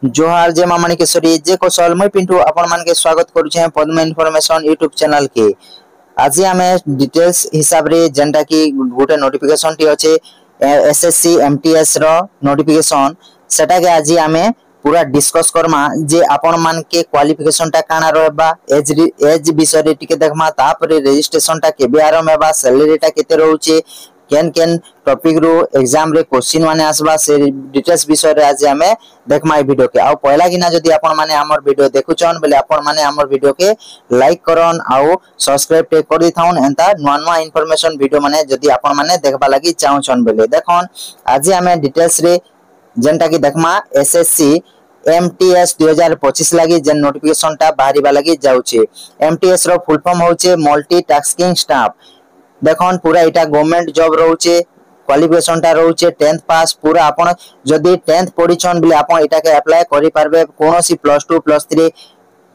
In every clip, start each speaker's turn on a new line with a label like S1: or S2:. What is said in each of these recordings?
S1: जोहार जय मां माणिकेश्वरी जे कौशल मैं पिंटू आपण मान के स्वागत करूछे पद्म इन्फॉर्मेशन यूट्यूब चैनल के। आज आमे डिटेल्स हिसाब रे जेंटा की गोटे नोटिफिकेशन टी अछि एसएससी एमटीएस रो नोटिफिकेशन सेटा के आज आमे पूरा डिस्कस करमा जे आपण मान के क्वालिफिकेशन टा काना रहबा एज विषय रे टिके देखमा तापर रजिस्ट्रेशन टा केबे आरम हेबा सैलरी टा केते रहउचे केन केन टॉपिक रो एग्जाम रे क्वेश्चन माने आसबा से डिटेल्स विषय रे आज हमें देखमा वीडियो के आ पहला किना जदी आपण माने हमर वीडियो देखुचन बोले आपण माने हमर वीडियो के लाइक करन आ सब्सक्राइब टे कर दिथाउन एंता नुवा नुवा इंफॉर्मेशन वीडियो माने जदी आपण माने देखबा लागि चाहउचन बोले देखन आज हमें डिटेल्स रे जेंटा की देखमा एसएससी एमटीएस 2025 लागि जेन नोटिफिकेशन टा बाहरीबा लागि जाउचे। एमटीएस रो फुल फॉर्म होचे मल्टी टास्किंग स्टाफ देखन पूरा इटा गवर्नमेंट जॉब रहउचे क्वालिफिकेशन टा रहउचे 10th पास पूरा आपण जदी 10th पढिछन बिले आपण इटा के अप्लाई करि पारबे कोनोसी +2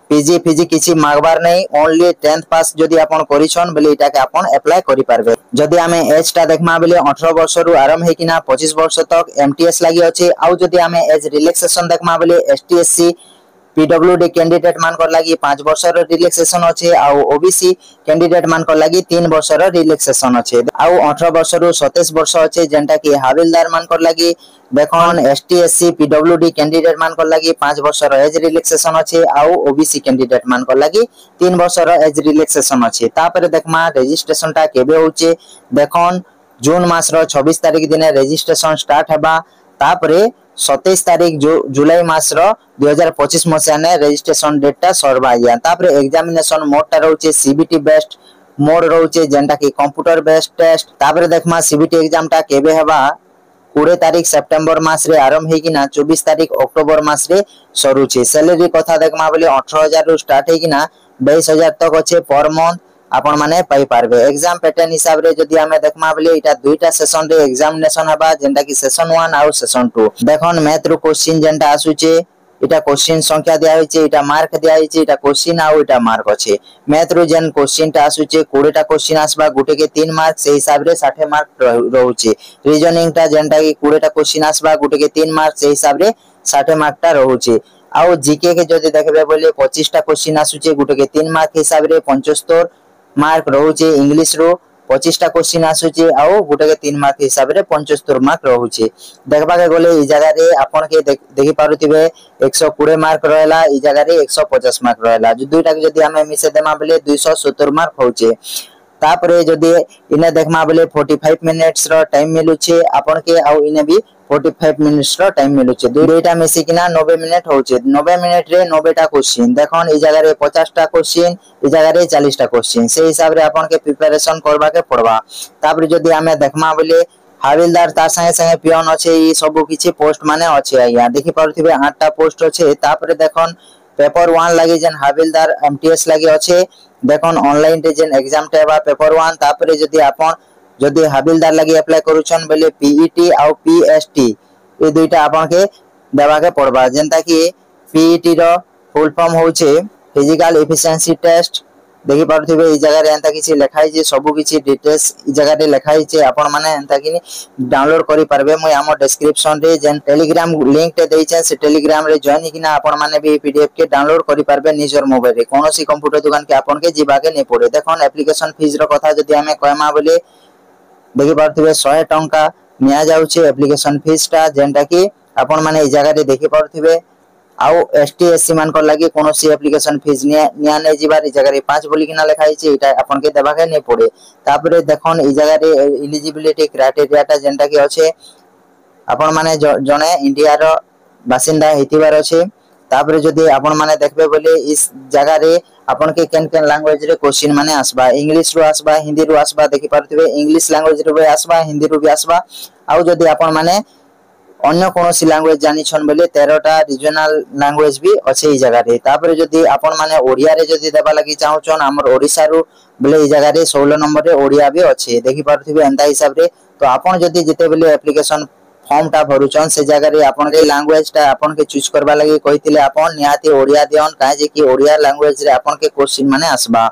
S1: +3 पीजी किछि मागबार नै ओनली 10th पास जदी आपण करिछन बिले इटा के आपण अप्लाई करि पारबे। जदी हमें एज टा देखमा बिले 18 वर्ष रु आरंभ हे किना 25 वर्ष तक एमटीएस लागि अछि आ जदी हमें एज रिलैक्सेशन देखमा बिले एसटीएससी पीडब्ल्यूडी कैंडिडेट मान कर लागि 5 वर्ष रो रिलैक्सेशन अछि आ ओबीसी कैंडिडेट मान कर लागि 3 वर्ष रो रिलैक्सेशन अछि आ 18 वर्ष रो 27 वर्ष अछि जेंटा कि हविलदार मान कर लागि देखन एसटीएससी पीडब्ल्यूडी कैंडिडेट मान कर लागि 5 वर्ष रो एज रिलैक्सेशन अछि आ ओबीसी कैंडिडेट मान कर लागि 3 वर्ष रो एज रिलैक्सेशन अछि। तापर देखमा रजिस्ट्रेशन टा केबे होचे देखन जून मास रो 26 तारिख दिने रजिस्ट्रेशन स्टार्ट हेबा तापरे 27 तारिख जुलाई मास रो 2025 मसिया ने रजिस्ट्रेशन डेट टा सरबा या तापरे एग्जामिनेशन मोड टा रहउचे सीबीटी बेस्ड मोड रहउचे जेंटा कि कंप्यूटर बेस्ड टेस्ट तापरे देखमा सीबीटी एग्जाम टा केबे हेबा 20 तारिख सितंबर मास रे आरंभ हे किना 24 तारिख अक्टोबर मास रे सरुचे। सैलरी कथा देखमा बोले 18000 रु स्टार्ट हे किना 22000 तक अछि पर मंथ आपण माने पाई पारबे। एग्जाम पैटर्न हिसाब रे जदी हमें देखमा बोले इटा दुईटा सेशन रे एग्जामिनेशन हबा जेंटा कि सेशन 1 आ सेशन 2 देखन मैथ रो क्वेश्चन जेंटा आसुचे इटा क्वेश्चन संख्या दिया होइचे इटा मार्क दिया होइचे इटा क्वेश्चन आ इटा मार्क अछि। मैथ रो जेन क्वेश्चन टा आसुचे 20 टा क्वेश्चन आसबा गुटे के 3 मार्क से हिसाब रे 60 मार्क रहउचे। रीजनिंग टा जेंटा कि 20 टा क्वेश्चन आसबा गुटे के 3 मार्क से हिसाब रे 60 मार्क टा रहउचे। आ जीके के जदी देखबे बोले 25 टा क्वेश्चन आसुचे गुटे के 3 मार्क हिसाब रे 75 मार्क रहउचे। इंग्लिश रो 25 टा क्वेश्चन आसुचे आ गुटे के 3 मार्क हिसाब रे 75 मार्क रहउचे। देखबा के गले ई जगह रे आपण के देखि पारुतिबे 120 मार्क रहला ई जगह रे 150 मार्क रहला जो दुईटा के जदी हमें मिसे देमा बोले 270 मार्क होचे। तापरे जदी इने देखमा बोले 45 मिनिट्स रो टाइम मिलुचे आपण के आ इने भी 45 मिनिट्स रो टाइम मिलुचे दुईटा मिसी किना 90 मिनिट होचे। 90 मिनिट रे 90 टा क्वेश्चन देखन ई जगह रे 50 टा क्वेश्चन ई जगह रे 40 टा क्वेश्चन से हिसाब रे आपण के प्रिपरेशन करबा के पड़बा। तापरे जदी हमें देखमा बोले हविलदार तार संगे संगे पियन अछि ई सब किछि पोस्ट माने अछि आया देखि पारुथिबे 8 टा पोस्ट अछि। तापरे देखन पेपर 1 लागि जेन हविलदार एमटीएस लागि अछि देखन ऑनलाइन रे जेन एग्जाम टेबा पेपर 1 तापरे जदी आपण जदी हविलदार लागि अप्लाई करूछन बेले पीईटी आ पीएसटी ए दुईटा आपण के देबा के पड़बा जेंता कि पीईटी रो फुल फॉर्म होचे फिजिकल एफिशिएंसी टेस्ट देखि पारुथिबे ई जगह रे एंता किछि लिखाई जे सब किछि डिटेल्स ई जगह रे लिखाई जे आपण माने एंता कि डाउनलोड करि पारबे। मय हमर डिस्क्रिप्शन रे जेन टेलीग्राम लिंक ते देइ छै से टेलीग्राम रे जॉइन किना आपण माने भी पीडीएफ के डाउनलोड करि पारबे निजर मोबाइल रे कोनोसी कंप्यूटर दुकान के आपण के जिबा के नै पड़े। देखन एप्लीकेशन फीस रो कथा जदी हमें कहमा बोले देखि पारुथिबे 100 टंका निया जाउचे एप्लीकेशन फीस टा जेंटा कि आपण माने ई जगह रे देखि पारुथिबे आउ एसटीएससी मान कर लागि कोनोसी एप्लीकेशन फीस निया नै जिबार ई जगह रे 5 बोली किना लिखाई छै एटा आपण के देबा के नै पड़े। तापरे देखन ई जगह रे एलिजिबिलिटी क्राइटेरिया टा जेंटा कि अछि आपण माने जने इंडिया रो बासिंदा हेतिबार अछि। तापरे जदी आपण माने देखबे बोले इस जगह रे आपण के केन केन लैंग्वेज रे क्वेश्चन माने आसबा इंग्लिश रो आसबा हिंदी रो आसबा देखि पारथिबे इंग्लिश लैंग्वेज रो आसबा हिंदी रो भी आसबा आउ जदी आपण माने अन्य कोनोसी लैंग्वेज जानि छन बोले 13 टा रीजनल लैंग्वेज भी अछि ई जगह रे। तापरे जदी आपण माने ओडिया रे जदी देबा लागि चाहौ छन हमर ओडिसा रो बोले ई जगह रे 16 नंबर रे ओडिया भी अछि देखि पारथिबे एंता हिसाब रे। तो आपण जदी जते बोले एप्लीकेशन फॉर्म टा भरुचन से जगह रे आपण के लैंग्वेज टा आपण के चूज करबा लागि कहितिले आपण निहाती ओडिया दियन काहे जे कि ओडिया लैंग्वेज रे आपण के क्वेश्चन माने आसबा।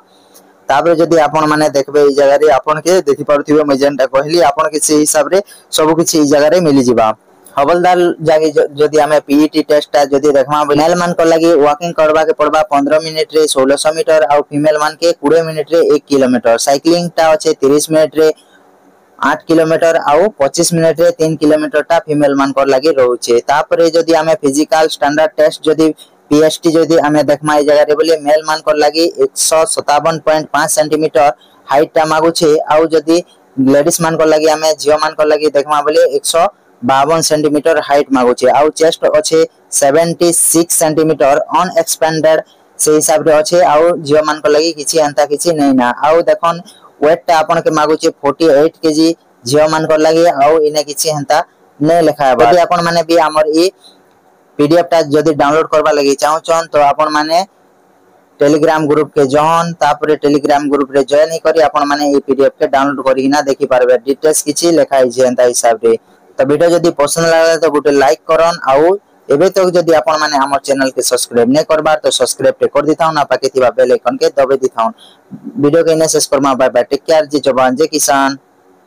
S1: तापरे जदी आपण माने देखबे ई जगह रे आपण के देखि पारथिबे मैं जेंटा कहली आपण के से हिसाब रे सब किछि ई जगह रे मिलि जिबा। हवलदार जागे जदि आमे पीईटी टेस्ट ता जदि देखमा मेल मान को लागि वॉकिंग करबा के पड़बा 15 मिनिट रे 1600 मीटर और फीमेल मान के 20 मिनिट रे 1 किलोमीटर साइक्लिंग ता अछि 30 मिनिट रे 8 किलोमीटर आउ 25 मिनिट रे 3 किलोमीटर ता फीमेल मान को लागि रहउचे। तापरे जदि आमे फिजिकल स्टैंडर्ड टेस्ट जदि पीएसटी जदि आमे देखमा ए जगह रे बोले मेल मान को लागि 157.5 सेंटीमीटर हाइट ता मागुचे आउ जदि लेडीज मान को लागि आमे जियो मान को लागि देखमा बोले 152 सेंटीमीटर हाइट मागुचे आउ चेस्ट अच्छे 76 सेंटीमीटर अनएक्सपेंडेड से हिसाब रे अच्छे आउ जियो मान को लागि किछि अंता किछि नै ना आउ देखन वेट ता आपन के मागुचे 48 केजी जियो मान को लागि आउ इने किछि हंता नै लिखा बा। यदि आपन माने भी हमर ई पीडीएफ ता जदि डाउनलोड करबा लागि चाहौ छन तो आपन माने टेलीग्राम ग्रुप के जॉइन तापरे टेलीग्राम ग्रुप रे जॉइन ही करी आपन माने ई पीडीएफ के डाउनलोड करी ना देखि पारबे डिटेल्स किछि लिखा हि जे हंता हिसाब रे। तो वीडियो जदि पसंद लागला तो गुटे लाइक करन आउ एबे तक जदि आपन माने हमर चैनल के सब्सक्राइब नै करबा तो सब्सक्राइब ते कर दिथाउ ना पाके थिबा बेल आइकन के दबे दिथाउ। वीडियो के ने शेष करमा बाय बाय टेक केयर जी जवान जे किसान।